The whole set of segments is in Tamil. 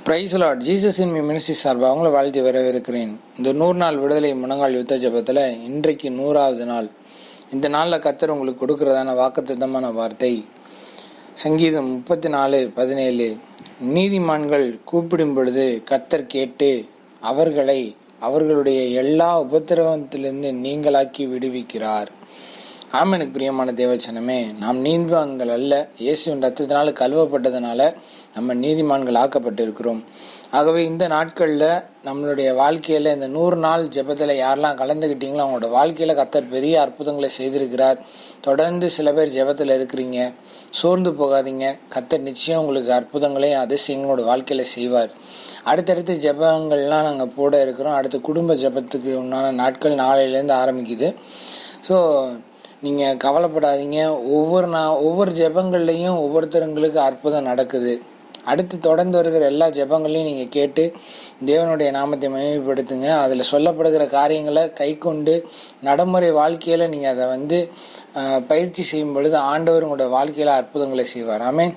Price lord. Jesus in me ministry சார்பாக அவங்கள வாழ்த்தி வரவேற்கிறேன். இந்த 100 நாள் விடுதலை முழங்கால் யுத்த ஜெபத்தில் இன்றைக்கு 100வது நாள். இந்த நாளில் கர்த்தர் உங்களுக்கு கொடுக்கிறதான வாக்குத்தத்தமான வார்த்தை சங்கீதம் 34:17. நீதிமான்கள் கூப்பிடும் பொழுது கர்த்தர் கேட்டு அவர்களை அவர்களுடைய எல்லா உபத்திரவத்திலிருந்து நீங்களாக்கி விடுவிக்கிறார். ஆமெனுக்கு பிரியமான தேவச்சனமே, நாம் நீதிமான்கள் அல்ல, இயேசுவின் ரத்தத்தினால கழுவப்பட்டதுனால நம்ம நீதிமான்கள் ஆக்கப்பட்டிருக்கிறோம். ஆகவே இந்த நாட்களில் நம்மளுடைய வாழ்க்கையில் இந்த 100 நாள் ஜெபத்தில் யாரெல்லாம் கலந்துக்கிட்டீங்களோ அவங்களோட வாழ்க்கையில் கர்த்தர் பெரிய அற்புதங்களை செய்திருக்கிறார். தொடர்ந்து சில பேர் ஜெபத்தில் இருக்கிறீங்க, சோர்ந்து போகாதீங்க. கர்த்தர் நிச்சயம் உங்களுக்கு அற்புதங்களையும் அதிசயங்களோட வாழ்க்கையில் செய்வார். அடுத்தடுத்து ஜெபங்கள்லாம் நாங்கள் போட இருக்கிறோம். அடுத்து குடும்ப ஜெபத்துக்கு உண்டான நாட்கள் நாளையிலேருந்து ஆரம்பிக்குது. ஸோ நீங்கள் கவலைப்படாதீங்க. ஒவ்வொரு ஜெபங்கள்லையும் ஒவ்வொருத்தருங்களுக்கு அற்புதம் நடக்குது. அடுத்து தொடர்ந்து வருகிற எல்லா ஜெபங்களையும் நீங்கள் கேட்டு தேவனுடைய நாமத்தை மகிமைப்படுத்துங்க. அதில் சொல்லப்படுகிற காரியங்களை கை கொண்டு நடைமுறை வாழ்க்கையில் நீங்கள் அதை பயிற்சி செய்யும் பொழுது ஆண்டவர் உங்களோட வாழ்க்கையில் அற்புதங்களை செய்வார். ஆமென்.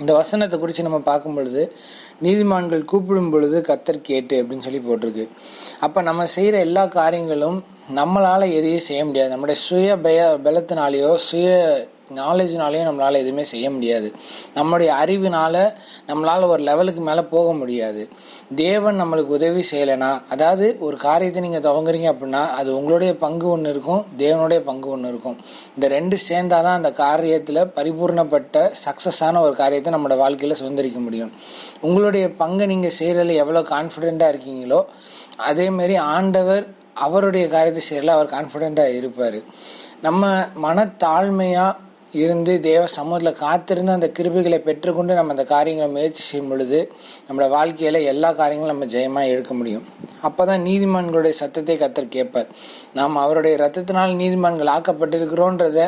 இந்த வசனத்தை குறித்து நம்ம பார்க்கும் பொழுது நீதிமான்கள் கூப்பிடும் பொழுது கர்த்தர் கேட்டு அப்படின்னு சொல்லி போட்டிருக்கு. அப்போ நம்ம செய்கிற எல்லா காரியங்களும் நம்மளால் எதையும் செய்ய முடியாது. நம்முடைய சுய பலத்தினாலேயோ சுய நாலேஜ்னாலேயோ நம்மளால் எதுவுமே செய்ய முடியாது. நம்முடைய அறிவினால் நம்மளால் ஒரு லெவலுக்கு மேலே போக முடியாது. தேவன் நம்மளுக்கு உதவி செய்யலைன்னா, அதாவது ஒரு காரியத்தை நீங்கள் துவங்குறீங்க அப்படின்னா அது உங்களுடைய பங்கு ஒன்று இருக்கும், தேவனுடைய பங்கு ஒன்று இருக்கும். இந்த ரெண்டு சேர்ந்தாதான் அந்த காரியத்தில் பரிபூர்ணப்பட்ட சக்ஸஸான ஒரு காரியத்தை நம்மளோட வாழ்க்கையில் சுதந்திரிக்க முடியும். உங்களுடைய பங்கை நீங்கள் செய்கிறதுல எவ்வளோ கான்ஃபிடெண்ட்டாக இருக்கீங்களோ அதேமாரி ஆண்டவர் அவருடைய காரியத்தை செய்யறதுல அவர் கான்ஃபிடெண்ட்டாக இருப்பார். நம்ம மனத்தாழ்மையாக இருந்து தேவ சமூகத்தில் காத்திருந்து அந்த கிருபைகளை பெற்றுக்கொண்டு நம்ம அந்த காரியங்களை முயற்சி செய்யும் பொழுது நம்மளோட வாழ்க்கையில் எல்லா காரியங்களும் நம்ம ஜெயமாக எடுக்க முடியும். அப்போ தான் நீதிமான்களுடைய சத்தத்தை கர்த்தர் கேட்பார். நாம் அவருடைய ரத்தத்தினால் நீதிமான்கள் ஆக்கப்பட்டிருக்கிறோன்றத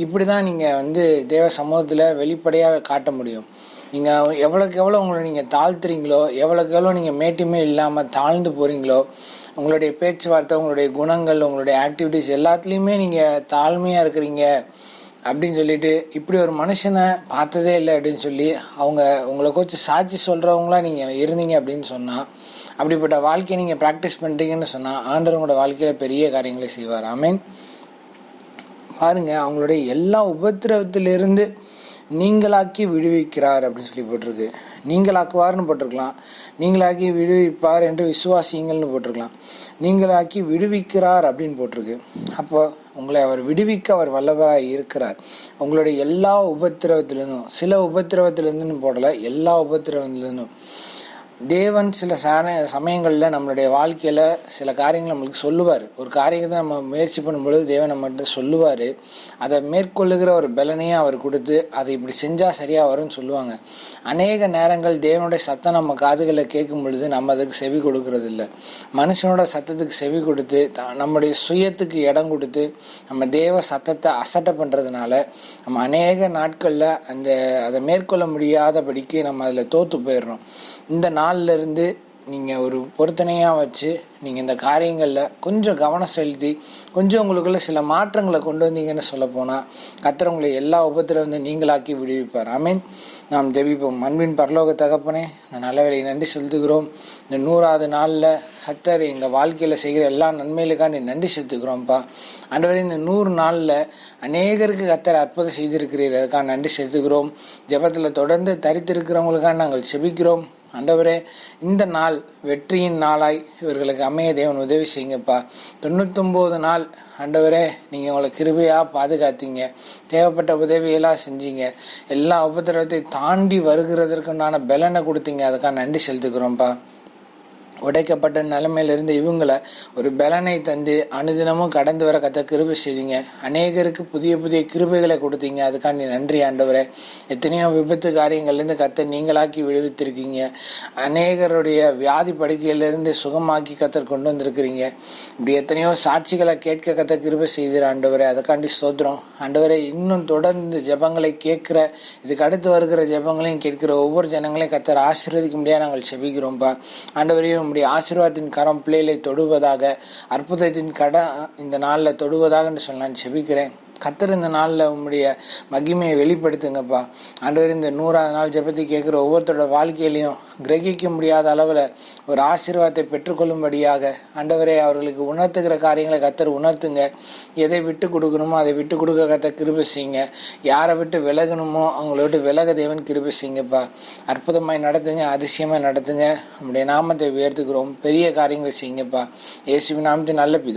இப்படி தான் நீங்கள் தேவ சமூகத்தில் வெளிப்படையாக காட்ட முடியும். நீங்கள் எவ்வளோக்கு எவ்வளோ உங்களை நீங்கள் தாழ்த்துறீங்களோ, எவ்வளோக்கு எவ்வளோ நீங்கள் மேட்டுமே இல்லாமல் தாழ்ந்து போகிறீங்களோ, உங்களுடைய பேச்சுவார்த்தை, உங்களுடைய குணங்கள், உங்களுடைய ஆக்டிவிட்டிஸ் எல்லாத்துலேயுமே நீங்கள் தாழ்மையாக இருக்கிறீங்க அப்படின்னு சொல்லிட்டு இப்படி ஒரு மனுஷனை பார்த்ததே இல்லை அப்படின்னு சொல்லி அவங்க உங்களை குறித்து சாட்சி சொல்கிறவங்களா நீங்கள் இருந்தீங்க அப்படின்னு சொன்னால், அப்படிப்பட்ட வாழ்க்கையை நீங்கள் ப்ராக்டிஸ் பண்ணுறீங்கன்னு சொன்னால் ஆண்டவர் உங்களோட வாழ்க்கையில் பெரிய காரியங்களை செய்வார். ஆமென். பாருங்க, அவங்களுடைய எல்லா உபத்திரவத்திலிருந்து நீங்களாக்கி விடுவிக்கிறார் அப்படின்னு சொல்லி போட்டிருக்கு. நீங்களாக்குவார்னு போட்டிருக்கலாம், நீங்களாக்கி விடுவிப்பார் என்று விசுவாசிங்கள்னு போட்டிருக்கலாம், நீங்களாக்கி விடுவிக்கிறார் அப்படின்னு போட்டிருக்கு. அப்போ உங்களை அவர் விடுவிக்க அவர் வல்லவராக இருக்கிறார். உங்களுடைய எல்லா உபத்திரவத்திலிருந்தும், சில உபத்திரவத்திலிருந்துன்னு போடலை, எல்லா உபத்திரவத்திலிருந்தும் தேவன் சில சமயங்களில் நம்மளுடைய வாழ்க்கையில் சில காரியங்கள் நம்மளுக்கு சொல்லுவார். ஒரு காரியத்தை நம்ம முயற்சி பண்ணும்பொழுது தேவன் நம்மகிட்ட சொல்லுவார். அதை மேற்கொள்ளுகிற ஒரு பலனையும் அவர் கொடுத்து அதை இப்படி செஞ்சால் சரியாக வரும்னு சொல்லுவாங்க. அநேக நேரங்கள் தேவனுடைய சத்தம் நம்ம காதுகளில் கேட்கும் பொழுது நம்ம அதுக்கு செவி கொடுக்கறது இல்லை. மனுஷனோட சத்தத்துக்கு செவி கொடுத்து நம்முடைய சுயத்துக்கு இடம் கொடுத்து நம்ம தேவ சத்தத்தை அசட்டை பண்ணுறதுனால நம்ம அநேக நாட்களில் அதை மேற்கொள்ள முடியாதபடிக்கு நம்ம அதில் தோற்று போயிடுறோம். இந்த நாள்ல இருந்து நீங்கள் ஒரு பொருத்தனையாக வச்சு நீங்கள் இந்த காரியங்களில் கொஞ்சம் கவனம் செலுத்தி கொஞ்சம் உங்களுக்குள்ள சில மாற்றங்களை கொண்டு வந்தீங்கன்னு சொல்ல போனால் கர்த்தர் உங்களை எல்லா உபத்திரவம் நீங்களாக்கி விடுவிப்பார். ஆமென். நாம் ஜெபிப்போம். அன்பின் பரலோக தகப்பனே, இந்த நல்ல வேலையை நன்றி செலுத்துகிறோம். இந்த 100வது நாளில் கர்த்தர் எங்கள் வாழ்க்கையில் செய்கிற எல்லா நன்மைகளுக்காண்டி நன்றி செலுத்துக்கிறோம்ப்பா. ஆண்டவரே, இந்த 100 நாளில் அநேகருக்கு கர்த்தர் அற்புதம் செய்திருக்கிறீர், அதுக்காக நன்றி செலுத்துகிறோம். ஜெபத்தில் தொடர்ந்து தரித்திருக்கிறவங்களுக்காக நாங்கள் செபிக்கிறோம். ஆண்டவரே, இந்த நாள் வெற்றியின் நாளாய் இவர்களுக்கு அமைய தேவன் உதவி செய்யுங்கப்பா. 99 நாள் ஆண்டவரே நீங்கள் உங்களை கிருபையாக பாதுகாத்தீங்க, தேவைப்பட்ட உதவியெல்லாம் செஞ்சீங்க, எல்லா உபத்திரவத்தை தாண்டி வருகிறதற்குண்டான பலனை கொடுத்தீங்க, அதுக்காக நன்றி செலுத்துக்கிறோம்ப்பா. உடைக்கப்பட்ட நிலைமையிலிருந்து இவங்களை ஒரு பலனை தந்து அனுதினமும் கடந்து வர கர்த்தர் கிருபை செய்தீங்க. அநேகருக்கு புதிய புதிய கிருபைகளை கொடுத்தீங்க, அதுக்காண்டி நன்றி ஆண்டவரே. எத்தனையோ விபத்து காரியங்கள்லேருந்து கர்த்தர் நீங்களாக்கி விடுவித்திருக்கீங்க. அநேகருடைய வியாதி படுக்கையிலிருந்து சுகமாக்கி கர்த்தர் கொண்டு வந்திருக்கிறீங்க. இப்படி எத்தனையோ சாட்சிகளை கேட்க கர்த்தர் கிருபை செய்திரு ஆண்டவரே, அதுக்காண்டி ஸ்தோத்திரம் ஆண்டவரே. இன்னும் தொடர்ந்து ஜெபங்களை கேட்கிற, இதுக்கு அடுத்து வருகிற ஜெபங்களையும் கேட்கிற ஒவ்வொரு ஜனங்களையும் கர்த்தர் ஆசீர்வதிக்க முடியாது நாங்கள் செபிக்கிறோம்ப்பா. ஆண்டவரே, உம்முடைய ஆசீர்வாதத்தின் கரம் பிள்ளைகளை தொடுவதாக, அற்புதத்தின் கடம் இந்த நாளில் தொடுவதாக என்று சொல்ல நான் செபிக்கிறேன். கர்த்தர் இந்த நாளில் உங்களுடைய மகிமையை வெளிப்படுத்துங்கப்பா. ஆண்டவர் இந்த 100வது நாள் ஜெபத்தை கேட்குற ஒவ்வொருத்தரோட வாழ்க்கையிலையும் கிரகிக்க முடியாத அளவில் ஒரு ஆசீர்வாதத்தை பெற்றுக்கொள்ளும்படியாக ஆண்டவரே அவர்களுக்கு உணர்த்துகிற காரியங்களை கர்த்தர் உணர்த்துங்க. எதை விட்டு கொடுக்கணுமோ அதை விட்டு கொடுக்க கர்த்தர் கிருபை செய்யுங்க. யாரை விட்டு விலகணுமோ அவங்கள விட்டு விலக தேவன் கிருபை செய்யுங்கப்பா. அற்புதமாய் நடத்துங்க, அதிசயமாய் நடத்துங்க. நம்முடைய நாமத்தை உயர்த்துக்கிறோம். பெரிய காரியங்களை செய்யுங்கப்பா. இயேசுவின் நாமத்தின் நல்ல பிதா.